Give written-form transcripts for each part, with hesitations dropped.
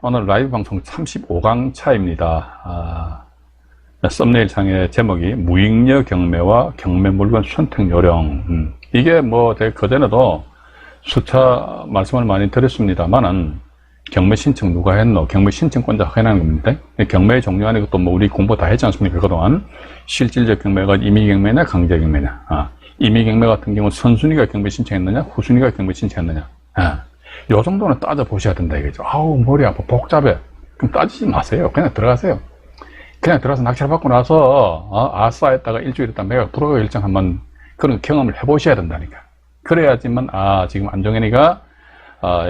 오늘 라이브 방송 35강 차입니다. 썸네일 상의 제목이 무익녀 경매와 경매 물건 선택 요령. 이게 뭐 제가 그전에도 수차 말씀을 많이 드렸습니다만은 경매 신청 누가 했노? 경매 신청권자 확인하는 겁니다. 경매의 종류 안에 또 뭐 우리 공부 다 했지 않습니까? 그동안 실질적 경매가 임의 경매냐 강제 경매냐. 임의 경매 같은 경우는 선순위가 경매 신청했느냐 후순위가 경매 신청했느냐. 요 정도는 따져 보셔야 된다 이거죠. 아우 머리 아파 복잡해. 그럼 따지지 마세요. 그냥 들어가세요. 그냥 들어가서 낙찰 받고 나서 아싸 했다가 일주일 있다 매각 불허가 일정 한번 그런 경험을 해보셔야 된다니까. 그래야지만 지금 안정현이가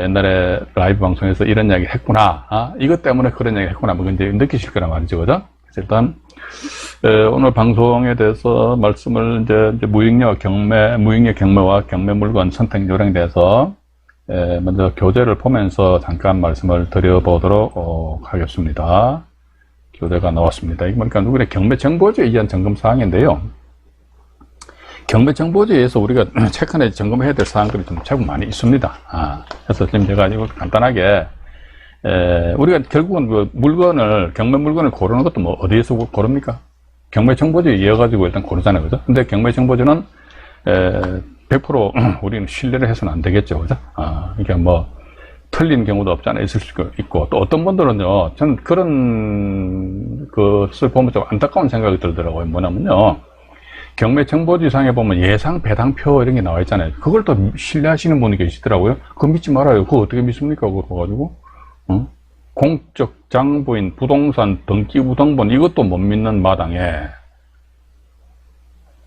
옛날에 라이브 방송에서 이런 이야기 했구나. 이것 때문에 그런 이야기 했구나. 뭐 이제 느끼실 거란 말이죠. 그죠? 그래서 일단 오늘 방송에 대해서 말씀을 이제 무익녀 경매와 경매 물건 선택 요령에 대해서 먼저 교재를 보면서 잠깐 말씀을 드려보도록 하겠습니다. 교재가 나왔습니다. 이게 보니까 누구래 경매정보지에 의한 점검사항인데요. 경매정보지에서 우리가 최근에 점검해야 될 사항들이 좀 제법 많이 있습니다. 그래서 지금 제가 이거 간단하게 우리가 결국은 그 물건을 경매 물건을 고르는 것도 뭐 어디에서 고릅니까? 경매정보지에 이어가지고 일단 고르잖아요. 그죠? 근데 경매정보지는 100% 우리는 신뢰를 해서는 안 되겠죠. 그죠? 이게 뭐, 틀린 경우도 없지 않아 있을 수 있고, 또 어떤 분들은요, 저는 그런 것을 보면 좀 안타까운 생각이 들더라고요. 뭐냐면요, 경매 정보지상에 보면 예상 배당표 이런 게 나와 있잖아요. 그걸 또 신뢰하시는 분이 계시더라고요. 그거 믿지 말아요. 그거 어떻게 믿습니까? 그거 봐가지고. 공적 장부인 부동산 등기부등본 이것도 못 믿는 마당에,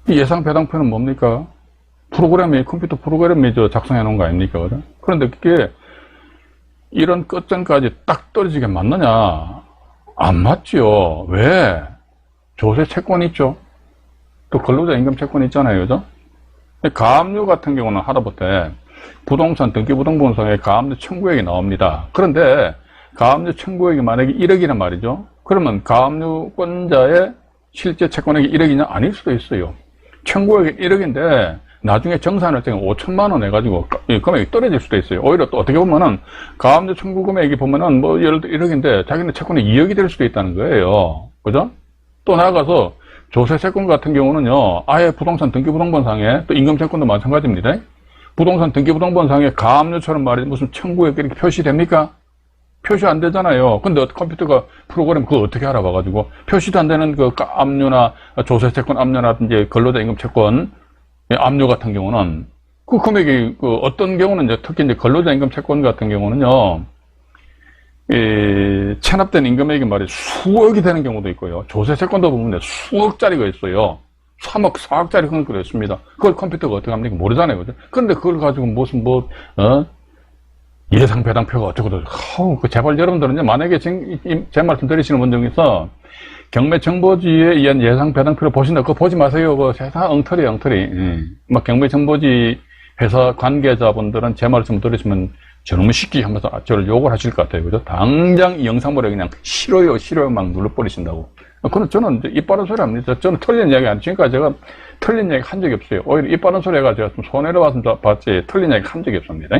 예상 배당표는 뭡니까? 컴퓨터 프로그램이 작성해 놓은 거 아닙니까? 그죠? 그런데 그게 이런 끝점까지 딱 떨어지게 맞느냐? 안 맞지요. 왜? 조세 채권 있죠? 또 근로자 임금 채권 있잖아요. 그죠? 가압류 같은 경우는 하다못해 부동산 등기부등본상에 가압류 청구액이 나옵니다. 그런데 가압류 청구액이 만약에 1억이란 말이죠. 그러면 가압류권자의 실제 채권액이 1억이냐? 아닐 수도 있어요. 청구액이 1억인데 나중에 정산할 때는 5천만 원 해가지고 금액이 떨어질 수도 있어요. 오히려 또 어떻게 보면은 가압류 청구 금액이 보면은 뭐 예를 들어 1억인데 자기네 채권이 2억이 될 수도 있다는 거예요. 그죠? 또 나아가서 조세 채권 같은 경우는요, 아예 부동산 등기부등본상에 또 임금 채권도 마찬가지입니다. 부동산 등기부등본상에 가압류처럼 말이지 무슨 청구액 이렇게 표시됩니까? 표시 안 되잖아요. 근데 컴퓨터가 프로그램 그거 어떻게 알아봐가지고 표시도 안 되는 그 압류나 조세 채권 압류라든지 근로자 임금 채권 압류 같은 경우는 그 금액이 어떤 경우는 이제 특히 이제 근로자 임금 채권 같은 경우는요, 체납된 임금액이 말이 수억이 되는 경우도 있고요. 조세 채권도 보면 수억짜리가 있어요. 3억, 4억짜리 그런 거 있습니다. 그걸 컴퓨터가 어떻게 합니까? 모르잖아요. 그죠? 그런데 그걸 가지고 무슨 예상 배당표가 어쩌고 제발 여러분들은 만약에 제 말씀 들으시는 분 중에서 경매 정보지에 의한 예상 배당표를 보신다. 그거 보지 마세요. 그거 세상 엉터리. 막 경매 정보지 회사 관계자분들은 제 말씀 들으시면 저놈의 시끼 하면서 저를 욕을 하실 것 같아요. 그죠? 당장 이 영상물에 그냥 싫어요 막 눌러버리신다고. 그건 저는 입 바른 소리 합니다. 저는 틀린 이야기 안, 지금까지 제가 틀린 이야기 한 적이 없어요. 오히려 입 바른 소리가 제가 좀 손해를 봤지, 틀린 이야기 한 적이 없습니다.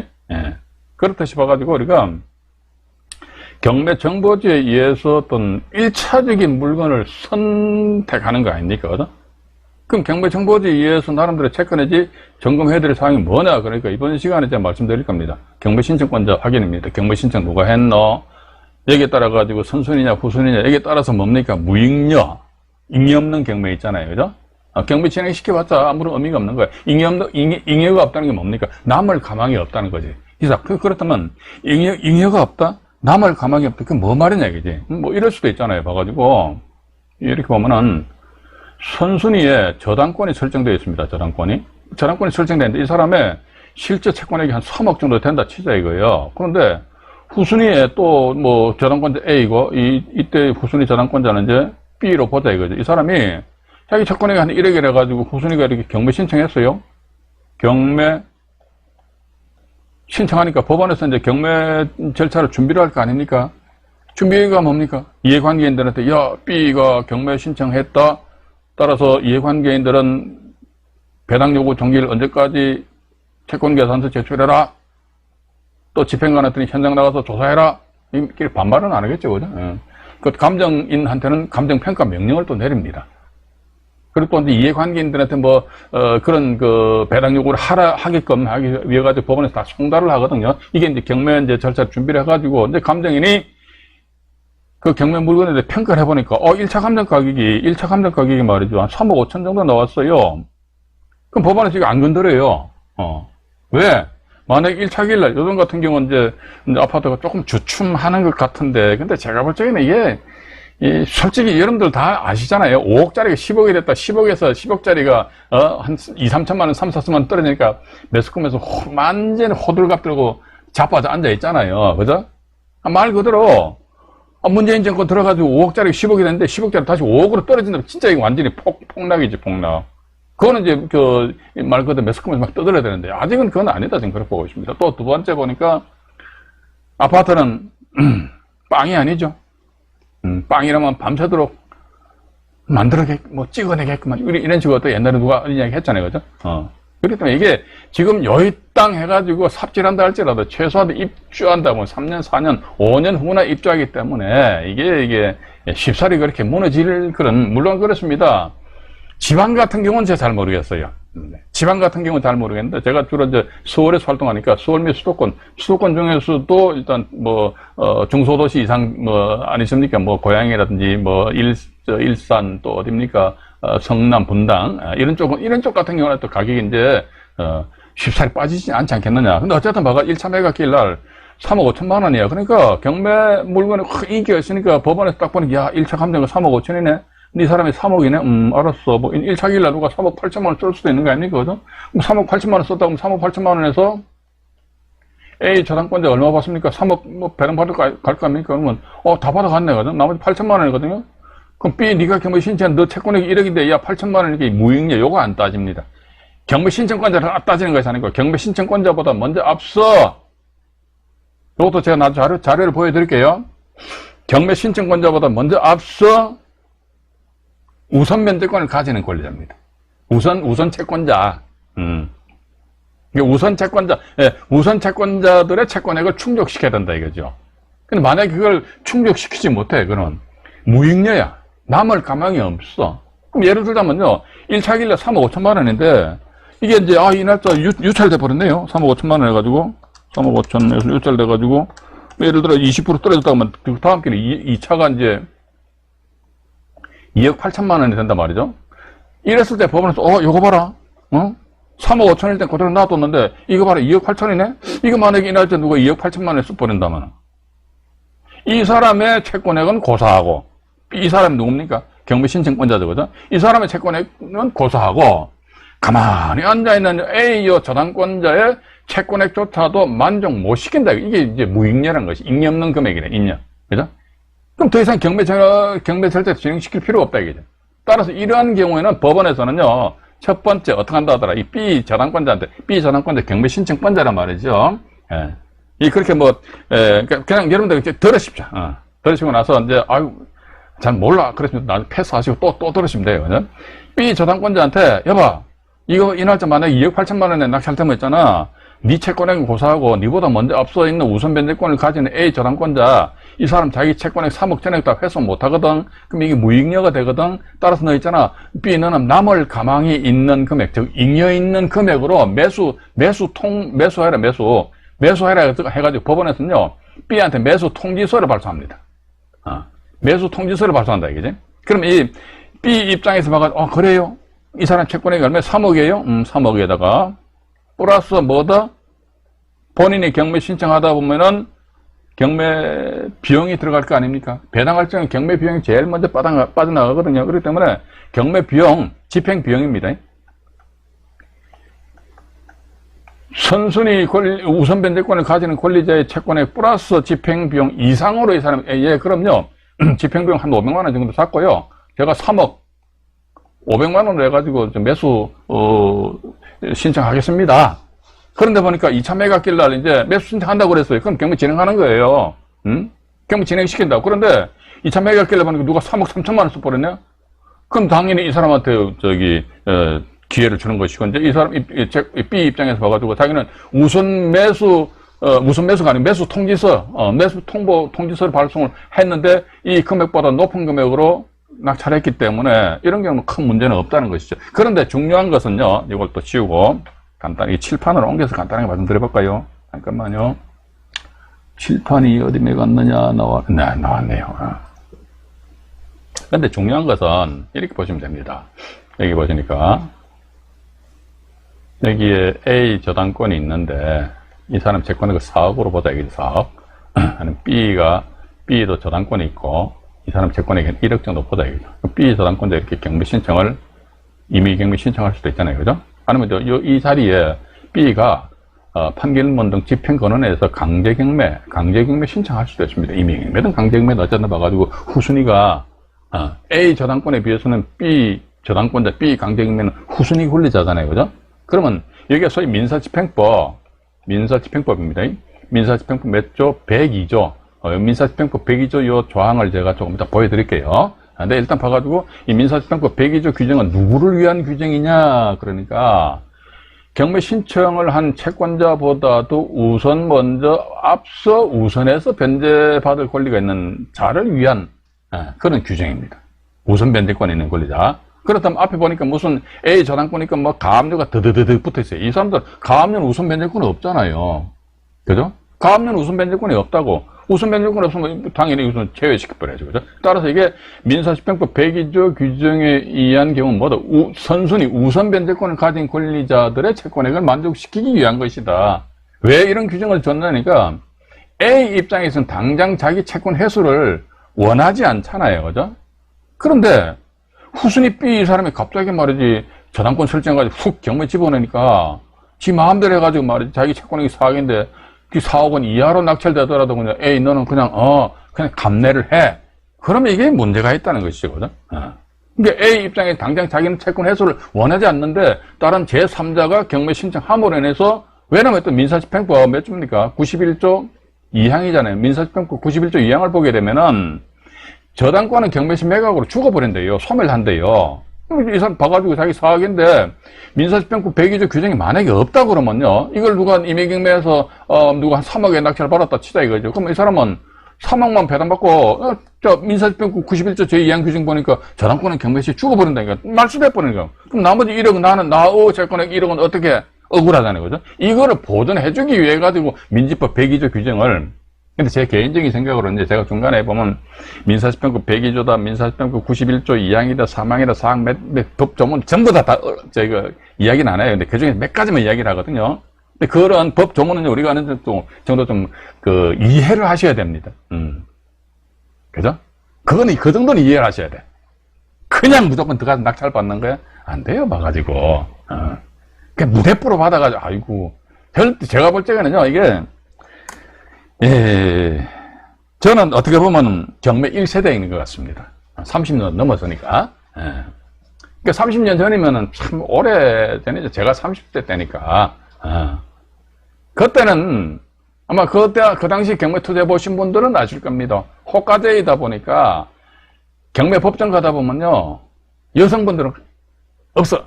그렇듯이 봐가지고 우리가 경매 정보지에 의해서 어떤 1차적인 물건을 선택하는 거 아닙니까? 그죠? 그럼 경매 정보지에 의해서 나름대로 체크내지 점검해야 될 사항이 뭐냐? 그러니까 이번 시간에 제가 말씀드릴 겁니다. 경매 신청권자 확인입니다. 경매 신청 누가 했노? 여기에 따라 가지고 선순위냐 후순위냐 여기에 따라서 뭡니까? 무익녀, 잉여 없는 경매 있잖아요. 그죠? 경매 진행시켜봤자 아무런 의미가 없는 거예요. 잉여가 없다는 게 뭡니까? 남을 가망이 없다는 거지. 이사 그렇다면 잉여가 없다? 남을 가망이 없다. 그게 뭐 말이냐 이거지. 뭐 이럴 수도 있잖아요. 봐가지고 이렇게 보면은 선순위에 저당권이 설정되어 있습니다. 저당권이 설정되는데 이 사람의 실제 채권액이 한 3억 정도 된다 치자 이거예요. 그런데 후순위에 또 뭐 저당권자 A고 이때 후순위 저당권자는 이제 B로 보자 이거죠. 이 사람이 자기 채권액이 한 1억이라 가지고 후순위가 이렇게 경매 신청했어요. 경매 신청하니까 법원에서 이제 경매 절차를 준비를 할 거 아닙니까? 준비가 뭡니까? 이해관계인들한테 야 B가 경매 신청했다. 따라서 이해관계인들은 배당 요구 종기를 언제까지 채권계산서 제출해라. 또 집행관한테 현장 나가서 조사해라. 이렇게 반발은 안 하겠죠, 그죠? 그 감정인한테는 감정평가 명령을 또 내립니다. 그리고 또 이제 이해관계인들한테 그런 배당 요구를 하게끔 하기 위해 가지고 법원에서 다 송달을 하거든요. 이게 이제 경매 이제 절차 준비를 해가지고, 이제 감정인이 그 경매 물건에 대해 평가를 해보니까, 1차 감정 가격이 말이죠. 한 3억 5천 정도 나왔어요. 그럼 법원에서 지금 안 건드려요. 왜? 만약에 1차 기일날, 요즘 같은 경우는 이제 아파트가 조금 주춤하는 것 같은데, 근데 제가 볼 적에는 이게, 솔직히 여러분들 다 아시잖아요. 5억짜리가 10억이 됐다. 10억에서 10억짜리가, 한 2, 3천만 원, 3, 4천만 원 떨어지니까 매스컴에서 완전히 호들갑 들고 자빠져 앉아 있잖아요. 그죠? 말 그대로, 문재인 정권 들어가지고 5억짜리 10억이 됐는데 10억짜리 다시 5억으로 떨어진다면 진짜 이거 완전히 폭락이지, 폭락. 그거는 이제 말 그대로 매스컴에서 막 떠들어야 되는데 아직은 그건 아니다. 지금 그렇게 보고 있습니다. 또 두 번째 보니까 아파트는 빵이 아니죠. 빵이라면 밤새도록 찍어내게끔만 이런 식으로 또 옛날에 누가 이야기 했잖아요. 그죠? 그렇기 때문에 이게 지금 여의 땅 해가지고 삽질한다 할지라도 최소한 입주한다 뭐 3년, 4년, 5년 후나 입주하기 때문에 이게 쉽사리 그렇게 무너질 물론 그렇습니다. 지방 같은 경우는 제가 잘 모르겠어요. 지방 같은 경우는 잘 모르겠는데 제가 주로 이제 서울에서 활동하니까 서울 및 수도권 중에서도 일단 중소도시 이상 아니십니까? 고양이라든지 일산 또 어딥니까? 성남, 분당 이런 쪽 같은 경우는 또 가격이 이제 쉽사리 빠지지 않지 않겠느냐. 근데 어쨌든 봐가 1차 매각기일 날 3억 5천만 원이에요. 그러니까 경매 물건에 확 인기가 있으니까 법원에서 딱 보니까 1차 감정가 3억 5천이네. 이 사람이 3억이네? 알았어. 1차 기일날 누가 3억 8천만 원 쓸 수도 있는 거 아닙니까? 그죠? 3억 8천만 원 썼다고 3억 8천만 원에서 A 저당권자 얼마 받습니까? 3억 배당 받을 갈 거 아닙니까? 그러면 다 받아갔네. 그죠? 나머지 8천만 원이거든요? 그럼 B, 네가 경매 신청, 너 채권액이 1억인데, 야, 8천만 원이니까 무익냐? 요거 안 따집니다. 경매 신청권자를 따지는 것이 아니고, 경매 신청권자보다 먼저 앞서, 요것도 제가 나중에 자료를 보여드릴게요. 경매 신청권자보다 먼저 앞서, 우선 면제권을 가지는 권리자입니다. 우선 채권자. 우선 채권자들의 채권액을 충족시켜야 된다, 이거죠. 근데 만약에 그걸 충족시키지 못해, 그건 무익녀야. 남을 가망이 없어. 그럼 예를 들자면요, 1차 기일날 3억 5천만 원인데, 이게 이제, 이 날짜 유찰돼 버렸네요. 3억 5천만 원 해가지고, 3억 5천에서 유찰돼가지고, 예를 들어 20% 떨어졌다고 하면, 그 다음 기일에 2차가 이제 2억 8천만 원이 된단 말이죠. 이랬을 때 법원에서, 요거 봐라. 3억 5천일 때 그대로 놔뒀는데, 이거 봐라. 2억 8천이네? 이거 만약에 이 날짜 누가 2억 8천만 원에 써버린다면, 이 사람의 채권액은 고사하고, 이 사람이 누굽니까? 경매 신청권자죠, 그죠? 이 사람의 채권액은 고사하고, 가만히 앉아있는 A여 저당권자의 채권액조차도 만족 못 시킨다. 이게 이제 무익녀라는 것이, 잉여 없는 금액이래, 잉여. 그죠? 그럼 더 이상 경매 절차를 진행시킬 필요가 없다, 이거죠. 따라서 이러한 경우에는 법원에서는요, 첫 번째, 어떻게 한다 하더라. 이 B 저당권자 경매 신청권자란 말이죠. 그렇게 그냥 여러분들 이렇게 들으십시오. 들으시고 나서 이제, 잘 몰라. 그러시면 나중에 패스하시고 또 들으시면 돼요. 그죠? B 저당권자한테, 여봐, 이거 이 날짜 만약에 2억 8천만 원에 낙찰되면 있잖아. 네 채권액 고사하고 니보다 먼저 앞서 있는 우선 변제권을 가지는 A 저당권자, 이 사람 자기 채권액 3억 전액 다 회수 못 하거든. 그럼 이게 무익녀가 되거든. 따라서 너 있잖아. B는 남을 가망이 있는 금액, 즉 잉여 있는 금액으로 매수해라. 매수해라 해가지고 법원에서는요, B한테 매수 통지서를 발송합니다. 매수 통지서를 발송한다, 이거지. 그럼 이 B 입장에서 봐가지고, 그래요? 이 사람 채권액이 얼마? 3억이에요? 3억에다가, 플러스 뭐다? 본인이 경매 신청하다 보면은, 경매 비용이 들어갈 거 아닙니까? 배당할 적에 경매 비용이 제일 먼저 빠져나가거든요. 그렇기 때문에, 경매 비용, 집행 비용입니다. 선순위 우선 변제권을 가지는 권리자의 채권액 플러스 집행 비용 이상으로 이 사람, 그럼요. 집행비용 한 500만 원 정도 잡고요. 제가 3억 500만 원을 해가지고 매수 신청하겠습니다. 그런데 보니까 2차 매각기일 날 이제 매수 신청한다고 그랬어요. 그럼 경매 진행하는 거예요. 경매 진행시킨다고. 그런데 2차 매각기일 날 보니까 누가 3억 3천만 원 써버렸네요. 그럼 당연히 이 사람한테 기회를 주는 것이고, 이제 이 사람 B 입장에서 봐가지고 자기는 우선 매수 무슨 매수가 아니고 매수 통지서, 매수 통보 통지서를 발송을 했는데 이 금액보다 높은 금액으로 낙찰했기 때문에 이런 경우는 큰 문제는 없다는 것이죠. 그런데 중요한 것은요, 이걸 또 지우고 간단히 칠판으로 옮겨서 간단하게 말씀드려볼까요? 잠깐만요. 칠판이 어디 갔느냐, 나왔네요. 근데 중요한 것은 이렇게 보시면 됩니다. 여기 보시니까 여기에 A 저당권이 있는데 이 사람 채권액을 4억으로 보자. 여기 4억. B도 저당권이 있고 이 사람 채권액은 1억 정도 보자. 이거죠. B 저당권자 이렇게 경매 신청을 임의 경매 신청할 수도 있잖아요. 그죠? 아니면 이 자리에 B가 판결문 등 집행권원에서 강제경매 신청할 수도 있습니다. 임의경매든 강제경매든 어쨌든 봐가지고 후순위가 A 저당권에 비해서는 B 저당권자 B 강제경매는 후순위 권리자잖아요. 그죠? 그러면 여기가 소위 민사집행법입니다. 민사집행법 몇 조? 102조. 민사집행법 102조 요 조항을 제가 조금 이따 보여드릴게요. 근데 일단 봐가지고 이 민사집행법 102조 규정은 누구를 위한 규정이냐? 그러니까 경매 신청을 한 채권자보다도 앞서 우선해서 변제받을 권리가 있는 자를 위한 그런 규정입니다. 우선 변제권이 있는 권리자. 그렇다면 앞에 보니까 무슨 A 저당권이니까 뭐 가압류가 드드드득 붙어 있어요. 이 사람들 가압류는 우선 변제권이 없잖아요. 그죠? 가압류는 우선 변제권이 없다고. 우선 변제권이 없으면 당연히 우선 제외시켜버려야죠. 그죠? 따라서 이게 민사집행법 102조 규정에 의한 경우는 모두 선순위 우선 변제권을 가진 권리자들의 채권액을 만족시키기 위한 것이다. 왜 이런 규정을 줬냐니까 A 입장에서는 당장 자기 채권 회수를 원하지 않잖아요. 그죠? 그런데 후순위 B 이 사람이 갑자기 말이지 저당권 설정해가지고 훅 경매 집어넣으니까 지 마음대로 해가지고 말이지 자기 채권액이 4억인데 그 4억 원 이하로 낙찰되더라도 그냥 에이 너는 그냥 감내를 해. 그러면 이게 문제가 있다는 것이죠. 그죠? 그러니까 A 입장에 당장 자기는 채권 회수를 원하지 않는데 다른 제3자가 경매 신청함으로 인해서 왜냐면 또 민사집행법 몇 조입니까? 91조 2항이잖아요. 민사집행법 91조 2항을 보게 되면은 저당권은 경매시 매각으로 죽어버린대요. 소멸한대요. 이 사람 봐가지고 자기 4억인데 민사집행법 102조 규정이 만약에 없다 그러면요. 이걸 누가 임의경매에서 누가 한 3억에 낙찰을 받았다 치자 이거죠. 그럼 이 사람은 3억만 배당받고 민사집행법 91조 제2항 규정 보니까 저당권은 경매시 죽어버린다니까. 말소돼버리니까. 그럼 나머지 1억은 나는 채권액 1억은 어떻게 억울하다는 거죠. 이거를 보존해주기 위해 가지고 민지법 102조 규정을 근데 제 개인적인 생각으로 이제 제가 중간에 보면 민사집행법 102조다, 민사집행법 91조 2항이다, 3항이다, 4항 법 조문 전부 다 저희가 이야기는 안 해요. 근데 그 중에 몇 가지만 이야기를 하거든요. 근데 그런 법 조문은 우리가 어느 정도 좀 이해를 하셔야 됩니다. 그죠? 그거는 그 정도는 이해를 하셔야 돼. 그냥 무조건 들어가서 낙찰 받는 거야? 안 돼요, 봐가지고. 그냥 무대포로 받아가지고, 아이고. 제가 볼 적에는요, 이게, 저는 어떻게 보면 경매 1세대인 것 같습니다. 30년 넘었으니까. 그러니까 30년 전이면은 참 오래전이죠. 제가 30대 때니까. 그때는 아마 그 당시 경매 투자해 보신 분들은 아실 겁니다. 호가제이다 보니까 경매 법정 가다 보면요. 여성분들은 없어.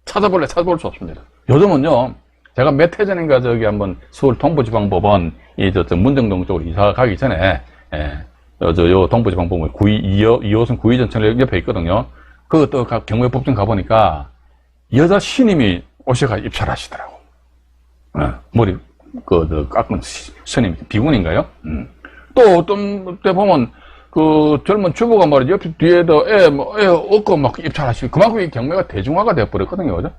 찾아볼 수 없습니다. 요즘은요. 제가 몇 해 전인가 한번 서울 동부지방법원 문정동 쪽으로 이사 가기 전에 요 동부지방법원 2호선 구의전철역 옆에 있거든요. 그것도 경매법정 가보니까 여자 신임이 오셔가 입찰하시더라고. 머리 깎은 스님 비군인가요? 또 어떤 때 보면 그 젊은 주부가 말이죠. 옆에 뒤에도 애 얻고 막 입찰하시고 그만큼 이 경매가 대중화가 되어버렸거든요. 그죠?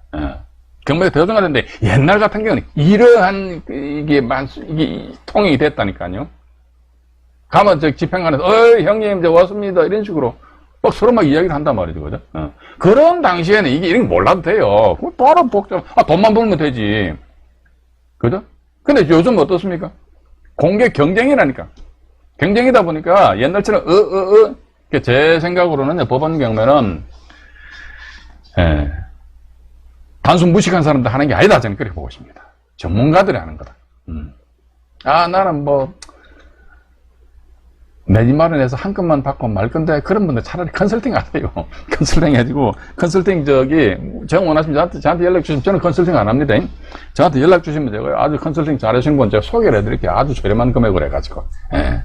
경매가 대중화됐는데 옛날 같은 경우는 이러한 이게 통행이 됐다니까요. 가면 집행관에서 형님 저 왔습니다 이런 식으로 막 서로 막 이야기를 한단 말이죠. 그죠? 그런 당시에는 이런 게 몰라도 돼요. 바로 복잡 돈만 벌면 되지. 그죠? 근데 요즘 어떻습니까? 공개 경쟁이라니까. 경쟁이다 보니까 옛날처럼 제 생각으로는 법원 경매는 단순 무식한 사람들 하는 게 아니다. 저는 그렇게 보고 있습니다. 전문가들이 하는 거다. 나는 내 집 마련해서 한 건만 받고 말 건데, 그런 분들 차라리 컨설팅 하세요. 컨설팅 해주고, 컨설팅 정 원하시면 저한테 연락 주시면 저는 컨설팅 안 합니다. 저한테 연락 주시면 제가 아주 컨설팅 잘하시는 분 제가 소개를 해드릴게요. 아주 저렴한 금액으로 해가지고. 예.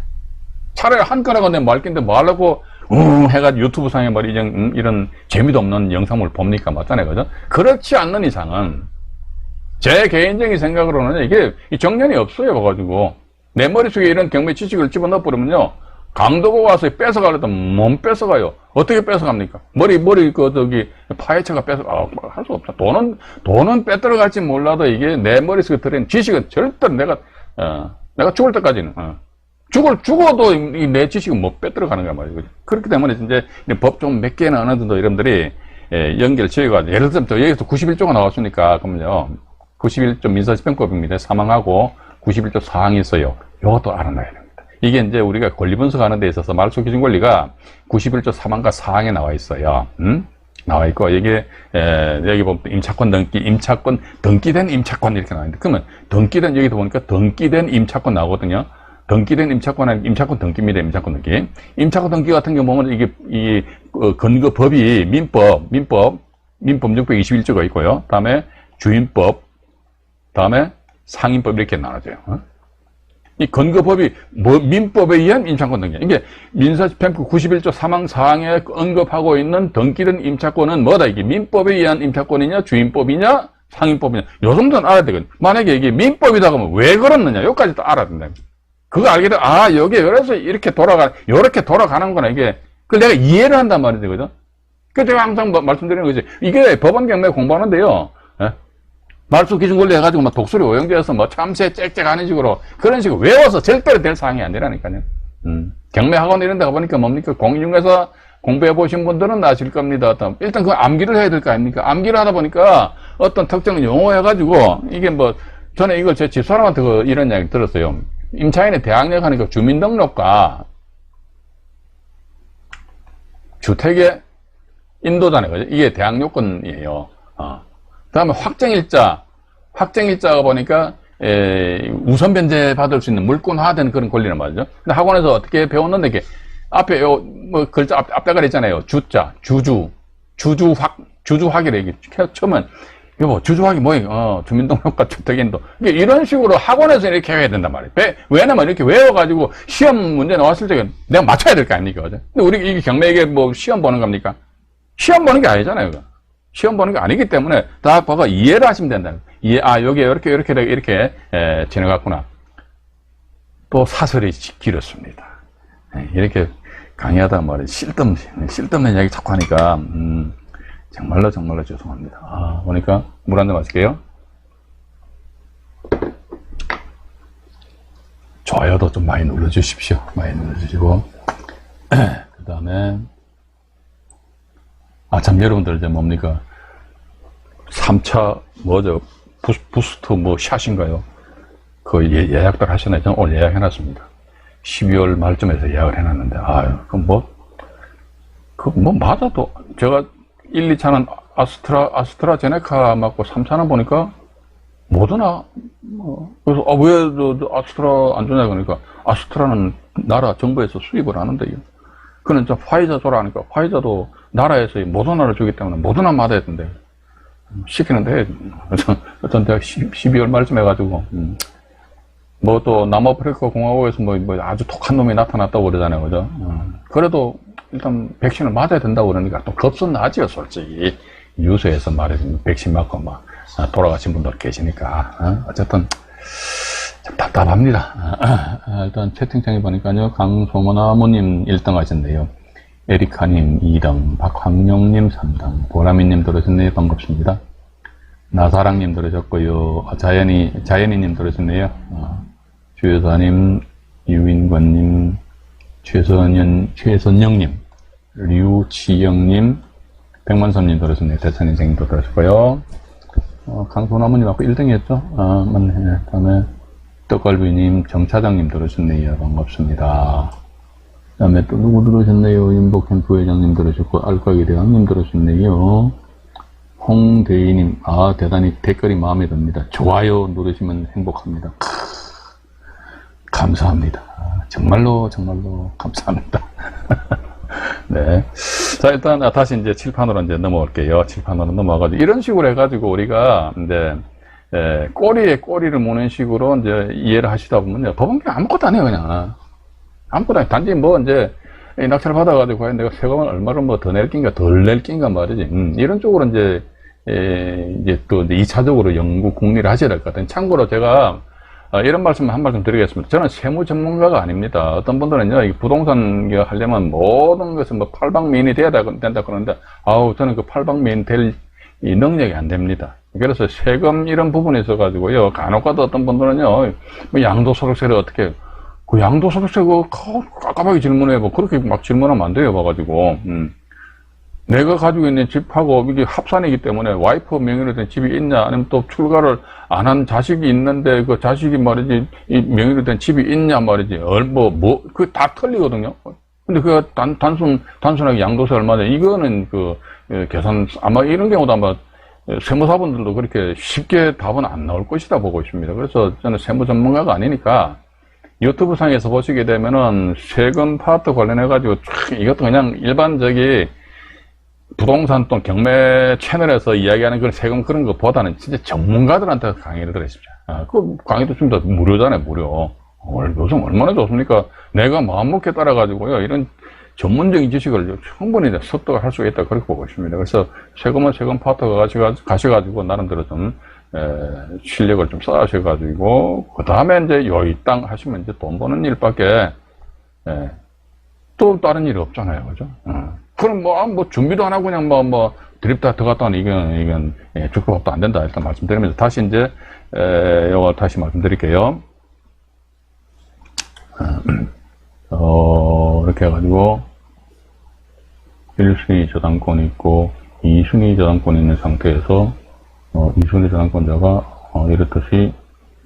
차라리 한 건하고 내 말 건데 뭐 하려고, 해가지고 유튜브 상에 뭐 이런 재미도 없는 영상을 봅니까? 맞잖아요. 그죠? 그렇지 않는 이상은, 제 개인적인 생각으로는 이게 정년이 없어요. 가지고 내 머릿속에 이런 경매 지식을 집어넣어 버리면요, 강도가 와서 뺏어가려다 못 뺏어가요. 어떻게 뺏어갑니까? 머리 파헤쳐가 할 수 없어. 돈은 빼들어갈지 몰라도 이게 내 머릿속에 들어있는 지식은 절대로 내가 죽을 때까지는, 죽어도 내 지식은 못 빼들어가는 거야 말이죠. 그렇기 때문에 이제 법 좀 몇 개는 어느 정도 여러분들이 연결 지어가지고, 예를 들면 여기서 91조가 나왔으니까, 그러면요, 91조 민사집행법입니다. 사망하고 91조 사항이 있어요. 이것도 알아놔야 됩니다. 이게 이제 우리가 권리 분석하는 데 있어서 말소 기준 권리가 91조 3항과 4항에 나와 있어요. 나와 있고, 이게 여기 보면 임차권 등기된 임차권 이렇게 나와 있는데, 그러면 등기된, 여기도 보니까 등기된 임차권 나오거든요. 등기된 임차권은 임차권 등기입니다. 임차권 등기. 임차권 등기 같은 경우 보면 이게 근거법이 민법 621조가 있고요. 다음에 주임법, 다음에 상임법 이렇게 나눠져요. 이 근거법이 민법에 의한 임차권 등기. 이게 민사집행법 91조 3항 4항에 언급하고 있는 등기된 임차권은 뭐다? 이게 민법에 의한 임차권이냐, 주임법이냐, 상임법이냐. 요 정도는 알아야 되거든요. 만약에 이게 민법이다 그러면 왜 그렇느냐? 여기까지 또 알아야 된다. 그거 알게 되면, 여기에 그래서 이렇게 돌아가는구나. 이게, 그걸 내가 이해를 한단 말이죠. 그죠? 그 제가 항상 말씀드리는 거지. 이게 법원 경매 공부하는데요. 말소 기준 권리 해가지고 막 독수리 오형제에서 뭐 참새 짹짹 하는 식으로 그런 식으로 외워서 절대로 될 사항이 아니라니까요. 경매 학원 이런 데 가보니까 뭡니까? 공인중개사 공부해 보신 분들은 아실 겁니다. 일단 그 암기를 해야 될 거 아닙니까? 암기를 하다 보니까 어떤 특정 용어 해가지고 이게 뭐, 저는 이걸 제 집사람한테 이런 이야기 들었어요. 임차인의 대항력 하니까 주민등록과 주택의 인도잖아요. 그죠? 이게 대항요건이에요. 그 다음에 확정일자가 보니까, 우선 변제 받을 수 있는 물권화된 그런 권리란 말이죠. 근데 학원에서 어떻게 배웠는데, 이게, 앞에 글자, 앞대가리 있잖아요. 주주확이래. 이게 처음엔, 이거 주주확이 뭐예요? 주민등록과 주택인도. 이런 식으로 학원에서 이렇게 해야 된단 말이에요. 왜냐면 이렇게 외워가지고 시험 문제 나왔을 때 내가 맞춰야 될 거 아닙니까? 그죠? 근데 우리 이게 경매에 뭐 시험 보는 겁니까? 시험 보는 게 아니잖아요. 그거. 시험 보는 게 아니기 때문에 다 보고 이해를 하시면 된다. 여기에 이렇게 지나갔구나. 또 사설이 길었습니다. 이렇게 강의하다 말이에요. 쓸데없는 이야기 자꾸 하니까, 정말로 죄송합니다. 보니까 물 한 잔 마실게요. 좋아요도 좀 많이 눌러주십시오. 많이 눌러주시고. 그 다음에, 참, 여러분들, 이제 뭡니까? 3차, 부스트 샷인가요? 예약들 하시나요? 저는 오늘 예약해놨습니다. 12월 말쯤에서 예약을 해놨는데, 맞아도, 제가 1, 2차는 아스트라제네카 맞고 3차는 보니까, 모더나, 그래서, 왜 아스트라 안 주냐, 그러니까, 아스트라는 나라 정부에서 수입을 하는데요. 그는 화이자 줘라 하니까, 화이자도 나라에서 모더나를 주기 때문에 모더나 맞아야 된대. 시키는데, 그래서 어떤 대학 12월 말쯤 해가지고, 또 남아프리카 공화국에서 아주 독한 놈이 나타났다고 그러잖아요. 그죠? 그래도 일단 백신을 맞아야 된다고 그러니까 또 겁은 나죠, 솔직히. 뉴스에서 말해서 백신 맞고 돌아가신 분들 계시니까. 어쨌든, 참 답답합니다. 일단 채팅창에 보니까요, 강송원아모님 1등 하셨네요. 에리카님 2등, 박황룡님 3등, 보라미님 들으셨네요. 반갑습니다. 나사랑님 들으셨고요. 자연이님 들으셨네요. 주여사님, 유인권님, 최선영님, 류치영님, 백만선님 들으셨네요. 대천인생님도 들으셨고요. 강소나무님 아까 1등이었죠? 맞네. 다음에 떡갈비님, 정차장님 들으셨네요. 반갑습니다. 그 다음에 또 누구 들으셨네요? 인복행 부회장님 들으셨고, 알까기 대왕님 들으셨네요. 홍대희님, 대단히 댓글이 마음에 듭니다. 좋아요 누르시면 행복합니다. 감사합니다. 정말로 감사합니다. 네. 자, 일단 다시 이제 칠판으로 이제 넘어올게요. 칠판으로 넘어가가지고 이런 식으로 해가지고 우리가 이제 꼬리에 꼬리를 무는 식으로 이제 이해를 하시다 보면요, 법은 그냥 아무것도 안 해요. 그냥 아무것도 안 해요. 단지 뭐 이제 이 낙찰을 받아가지고 과연 내가 세금을 얼마를 뭐 더 낼 낀가 덜 낼 낀가 말이지. 이런 쪽으로 이제 또 이제 2차적으로 연구 궁리를 하셔야 될 것 같아요. 참고로 제가 이런 말씀 한 말씀 드리겠습니다. 저는 세무 전문가가 아닙니다. 어떤 분들은요, 이 부동산 하려면 모든 것은 뭐 팔방미인이 된다 그러는데, 저는 그 팔방미인 될 이 능력이 안 됩니다. 그래서 세금 이런 부분에 있어가지고요, 간혹가다 어떤 분들은요, 뭐 양도소득세를 어떻게, 그 양도소득세 깝깝하게 질문해, 뭐 그렇게 막 질문하면 안 돼요, 봐가지고. 내가 가지고 있는 집하고 이게 합산이기 때문에 와이프 명의로 된 집이 있냐, 아니면 또 출가를 안 한 자식이 있는데 그 자식이 말이지, 이 명의로 된 집이 있냐 말이지, 그게 다 틀리거든요. 근데 그가 단순하게 양도세 얼마냐, 이거는 계산, 아마 이런 경우도 아마 세무사분들도 그렇게 쉽게 답은 안 나올 것이다 보고 있습니다. 그래서 저는 세무 전문가가 아니니까 유튜브 상에서 보시게 되면은 세금 파트 관련해가지고 이것도 그냥 일반적인 부동산 또는 경매 채널에서 이야기하는 그런 세금 그런 것보다는 진짜 전문가들한테 강의를 들으십시오. 그 강의도 좀 더 무료잖아요, 무료. 요즘 얼마나 좋습니까? 내가 마음먹게 따라가지고요, 이런 전문적인 지식을 충분히 습득할 수가 있다, 그렇게 보고 있습니다. 그래서 세금은 세금 파트가 가셔가지고, 나름대로 좀, 실력을 좀 쌓으셔가지고, 그 다음에 이제 요이 땅 하시면 이제 돈 버는 일밖에, 또 다른 일이 없잖아요. 그죠? 그럼 뭐 준비도 안 하고 그냥 드립다 들어갔다 하는 이건 죽도밥도 안 된다. 일단 말씀드리면서 다시 이제, 요거 다시 말씀드릴게요. 이렇게 해가지고 1순위 저당권이 있고 2순위 저당권이 있는 상태에서 2순위 저당권자가 이렇듯이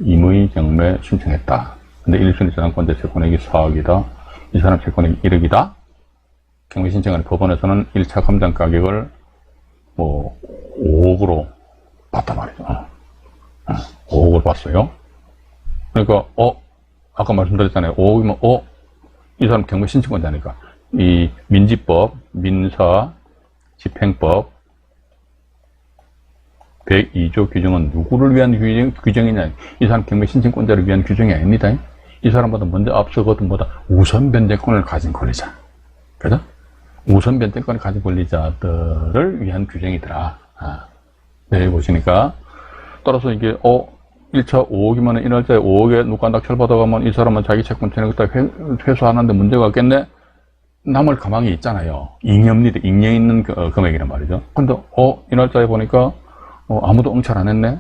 임의 경매 신청했다. 근데 1순위 저당권자 채권액이 4억이다. 이 사람 채권액이 1억이다. 경매 신청한 법원에서는 1차 감정 가격을 5억으로 봤단 말이죠. 5억을 봤어요. 그러니까 아까 말씀드렸잖아요. 5억이면 이 사람 경매 신청권자니까 이 민지법, 민사, 집행법 102조 규정은 누구를 위한 규정이냐? 이 사람 경매 신청권자를 위한 규정이 아닙니다. 이 사람보다 먼저 앞서거든 보다 우선 변제권을 가진 권리자, 그죠? 우선 변제권을 가진 권리자들을 위한 규정이더라. 여기 보시니까 따라서 이게 1차 5억이면 이날짜에 5억에 누가 낙찰 받아가면 이 사람은 자기 채권 전액 다 회수하는데 문제가 있겠네? 남을 가망이 있잖아요. 잉여입니다. 잉여 있는 금액이란 말이죠. 근데 이날짜에 보니까 아무도 응찰 안 했네?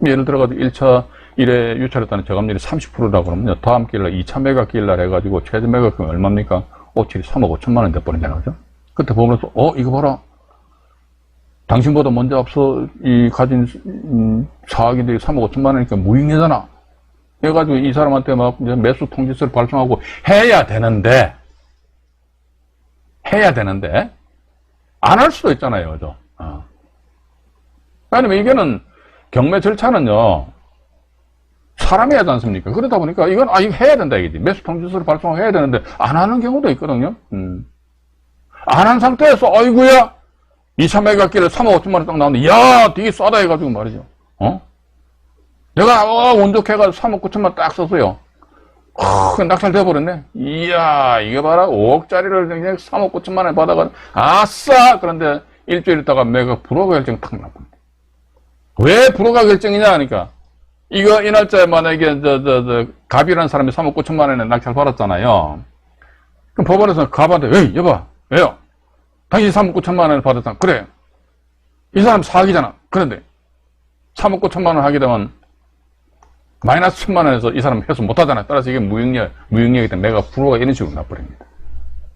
예를 들어가지고 1차 1회 유찰했다는 저감률이 30%라고 그러면요, 다음 기일날 2차 매각기일날 해가지고 최저 매각금이 얼마입니까? 3억 5천만 원 돼버린다는 거죠. 그때 보면서 이거 봐라, 당신보다 먼저 앞서 가진 4억인데 3억 5천만 원이니까 무익녀잖아. 해가지고 이 사람한테 막 매수 통지서를 발송하고 해야 되는데 안 할 수도 있잖아요, 그죠? 왜냐면 이게는 경매 절차는요, 사람이 하지 않습니까? 그러다 보니까 이건 이거 해야 된다 이거지. 매수 통지서를 발송하고 해야 되는데 안 하는 경우도 있거든요. 안 한 상태에서 아이고야 2차 매각기를 3억 5천만 원 딱 나오는데, 야, 되게 싸다 해가지고 말이죠. 내가, 운 좋게 해가지고 3억 9천만 원 딱 썼어요. 낙찰 돼버렸네. 이야, 이거 봐라. 5억짜리를 그냥 3억 9천만 원 받아가지고, 아싸! 그런데 일주일 있다가 매각 불허가 결정 탁 나옵니다. 왜 불허가 결정이냐 하니까, 이거 이 날짜에 만약에, 갑이라는 사람이 3억 9천만 원에 낙찰 받았잖아요. 그럼 법원에서 갑한테, 에이, 여봐, 왜요? 당신이 3억 9천만 원을 받았잖아. 그래. 이 사람 4억이잖아. 그런데 3억 9천만 원 하게 되면 마이너스 1천만 원에서 이 사람 회수 못 하잖아. 따라서 이게 무익력이기 때문에 내가 불허가 이런 식으로 나버립니다.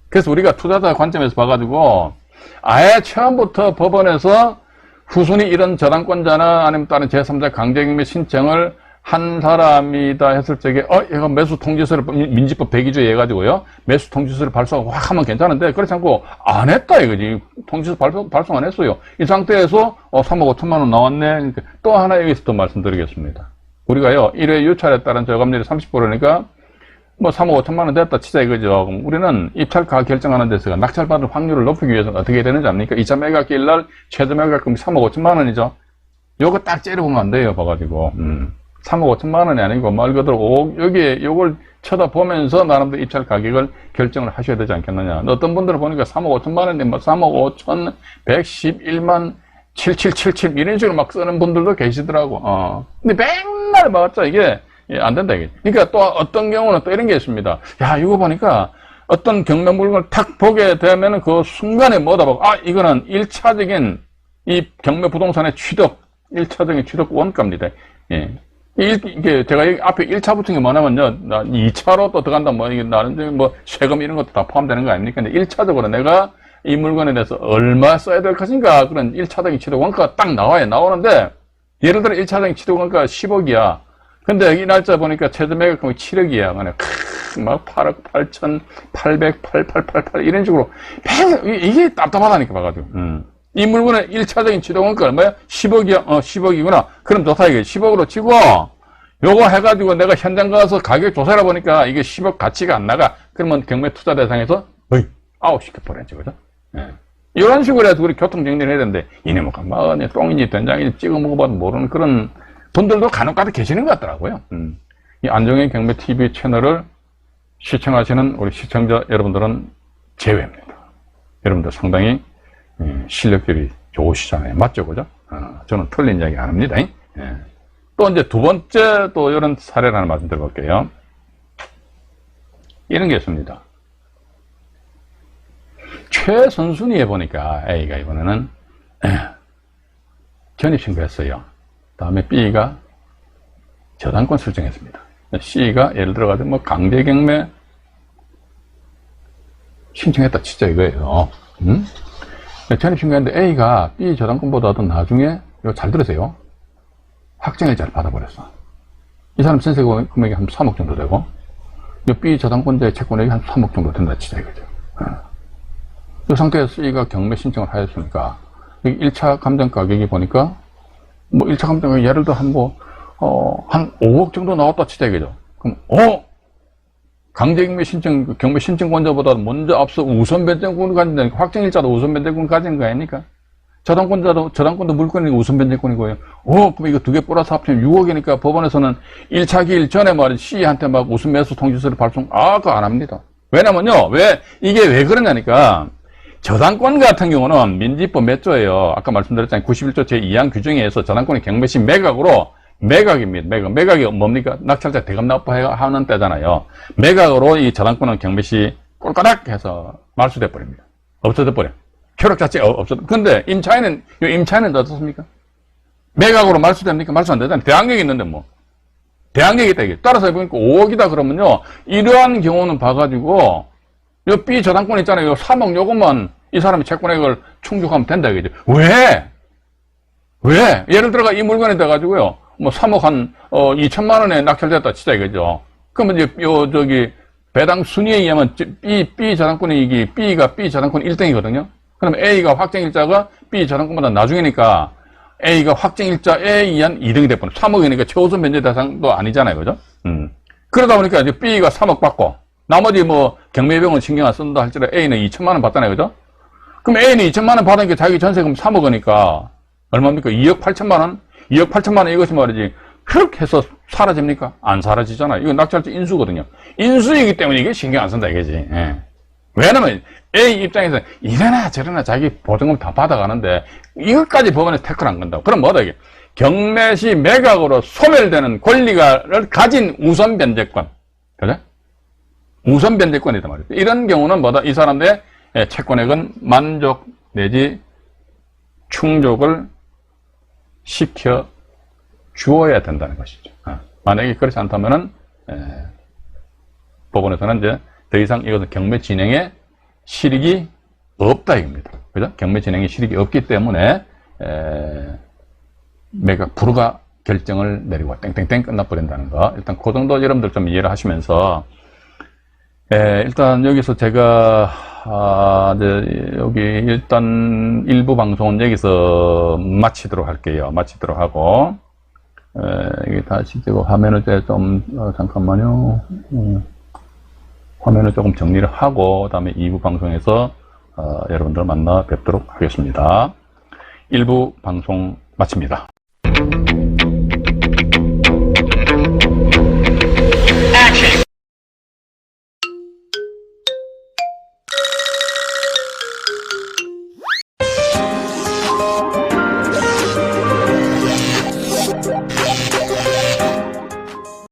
그래서 우리가 투자자 관점에서 봐가지고 아예 처음부터 법원에서 후순위 이런 저당권자나 아니면 다른 제3자 강제경매 신청을 한 사람이다 했을 적에 얘가 매수 통지서를 민지법 102조에 해가지고요, 매수 통지서를 발송하고 확 하면 괜찮은데 그렇지 않고 안 했다 이거지. 통지서 발송 안 했어요. 이 상태에서 3억 5천만 원 나왔네. 또 하나 여기서 더 말씀드리겠습니다. 우리가요 1회 유찰에 따른 저감률이 30%니까 뭐 3억 5천만 원 됐다 치자 이거죠. 그럼 우리는 입찰가 결정하는 데서 낙찰받을 확률을 높이기 위해서 어떻게 되는지 압니까? 2차 매각일 날 최저 매각금 3억 5천만 원이죠. 요거 딱 째려보면 안 돼요. 봐가지고 3억 5천만 원이 아니고 말 그대로 여기에 요걸 쳐다보면서 나름대로 입찰 가격을 결정을 하셔야 되지 않겠느냐. 어떤 분들은 보니까 3억 5천만 원인데 뭐 3억 5천 111만 7777 이런 식으로 막 쓰는 분들도 계시더라고. 근데 맨날 막았자 이게 안 된다 이게. 그러니까 또 어떤 경우는 또 이런 게 있습니다. 야, 이거 보니까 어떤 경매 물건을 탁 보게 되면은 그 순간에 뭐다 보고, 아, 이거는 1차적인 이 경매 부동산의 취득, 1차적인 취득 원가입니다. 예. 이게 제가 여기 앞에 1차 붙은 게 뭐냐면요. 2차로 또 들어간다, 뭐, 이게 나름 뭐 세금 이런 것도 다 포함되는 거 아닙니까? 근데 1차적으로 내가 이 물건에 대해서 얼마 써야 될 것인가, 그런 1차적인 취득 원가가 딱 나오는데, 예를 들어 1차적인 취득 원가가 10억이야. 근데 여기 날짜 보니까 최저 매각금이 7억이야. 막 8억 8천 800, 8888 이런 식으로 이게 답답하다니까 봐가지고. 이 물건의 1차적인 취득원가 얼마야? 10억이야? 10억이구나. 그럼 좋다 이게 10억으로 치고 요거 해가지고 내가 현장 가서 가격 조사해 보니까 이게 10억 가치가 안 나가. 그러면 경매 투자 대상에서 아웃시켜버려야지, 그죠? 예. 이런 식으로 해서 우리 교통 정리를 해야 되는데 이네 뭐 간만에 똥인지 된장인지 찍어 먹어봐도 모르는 그런 분들도 간혹가다 계시는 것 같더라고요. 이 안정의 경매 TV 채널을 시청하시는 우리 시청자 여러분들은 제외입니다. 여러분들 상당히 실력들이 좋으시잖아요. 맞죠? 그죠? 저는 틀린 이야기 안 합니다. 예. 또 이제 두 번째 또 이런 사례를 하나 말씀드려볼게요. 이런 게 있습니다. 최선순위에 보니까 A가 이번에는 전입신고했어요. 다음에 B가 저당권 설정했습니다. C가 예를 들어가지고 뭐 강제경매 신청했다 치자 이거예요. 전입신고했는데 A가 B 저당권보다도 나중에 이거 잘 들으세요. 확정일자를 받아버렸어. 이 사람 전세 금액이 한 3억 정도 되고 이 B 저당권자의 채권액이 한 3억 정도 된다 치자 이거죠. 이 상태에서 C가 경매 신청을 하였으니까 1차 감정 가격이 보니까 뭐 1차 감정 가격이 예를 들어 한 5억 정도 나왔다 치자 이거죠. 그럼 강제경매 신청, 경매 신청권자보다 먼저 앞서 우선 변제권을 가진다니까. 확정일자도 우선 변제권을 가지는 거 아닙니까? 저당권도 물건이 우선 변제권이고요. 그럼 이거 두 개 플러스 합치면 6억이니까 법원에서는 1차 기일 전에 말이지 C한테 막 우선 매수 통지서를 발송, 그거 안 합니다. 왜냐면요, 이게 왜 그러냐니까, 저당권 같은 경우는 민지법 몇 조예요? 아까 말씀드렸잖아요. 91조 제2항 규정에 의해서 저당권이 경매 시 매각으로 매각입니다. 매각이 뭡니까? 낙찰자 대금 납부하는 때잖아요. 매각으로 이 저당권은 경매 시 꼴까닥 해서 말소돼 버립니다. 없어져 버려. 효력 자체가 없어져. 근데 임차인은 어떻습니까? 매각으로 말소됩니까? 말소 안 되잖아요. 대항력이 있는데 뭐. 대항력이 있다 이게. 따라서 보니까 5억이다 그러면요. 이러한 경우는 봐가지고 요 B 저당권 있잖아요. 요 3억 요것만 이 사람이 채권액을 충족하면 된다 이거죠. 왜? 예를 들어가 이 물건이 돼가지고요. 뭐 3억 한 2천만 원에 낙찰됐다 치자 이거죠. 그러면 이제 배당 순위에 의하면 B 저당권이 이게 B가 B 저당권 1등이거든요. 그럼 A가 확정일자가 B 저당권보다 나중이니까 A가 확정일자에 의한 2등이 돼버려. 3억이니까 최우선 변제 대상도 아니잖아요, 그죠? 그러다 보니까 이제 B가 3억 받고 나머지 뭐 경매비용은 신경 안 쓴다 할지라도 A는 2천만 원 받잖아요, 그죠? 그럼 A는 2천만 원 받으니까 자기 전세금 3억이니까 얼마입니까? 2억 8천만 원? 2억 8천만 원 이것이 말이지 그렇게 해서 사라집니까? 안 사라지잖아요. 이거 낙찰자 인수거든요. 인수이기 때문에 이게 신경 안 쓴다 이거지. 예. 왜냐면 A 입장에서 이래나 저래나 자기 보증금 다 받아가는데 이것까지 법원에서 태클 안 건다고. 그럼 뭐다 이게? 경매 시 매각으로 소멸되는 권리를 가진 우선 변제권. 그죠? 우선 변제권이다 말이죠. 이런 경우는 뭐다? 이 사람들의 채권액은 만족 내지 충족을 시켜 주어야 된다는 것이죠. 만약에 그렇지 않다면은 법원에서는 이제 더 이상 이것은 경매 진행에 실익이 없다 이겁니다. 그죠? 경매 진행에 실익이 없기 때문에 매각 불가 결정을 내리고 땡땡땡 끝나버린다는 거. 일단 그 정도 여러분들 좀 이해를 하시면서 일단 여기서 제가 이제 여기 일단 일부 방송은 여기서 마치도록 할게요. 마치도록 하고 이게 다시 제가 화면을 좀 잠깐만요. 화면을 조금 정리를 하고 다음에 2부 방송에서 여러분들 만나 뵙도록 하겠습니다. 1부 방송 마칩니다.